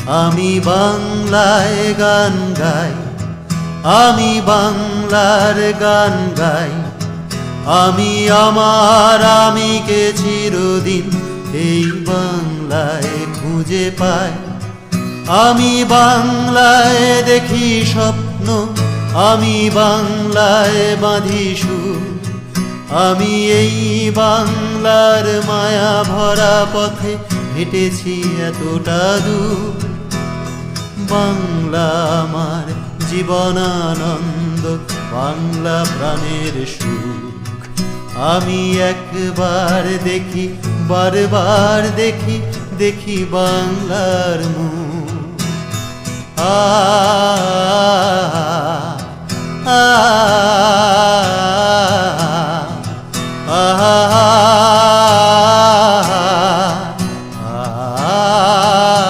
আমি বাংলায় গান গাই, আমি বাংলার গান গাই। আমি আমার আমিকে চিরদিন এই বাংলায় খুঁজে পাই। আমি বাংলায় দেখি স্বপ্ন, আমি বাংলায় বাঁধি সুর। আমি এই বাংলার মায়া ভরা পথে হেঁটেছি এতটা দূর। বাংলা আমার জীবনানন্দ, বাংলা প্রাণের সুখ। আমি একবার দেখি, বারবার দেখি, দেখি বাংলার মুখ। আ আ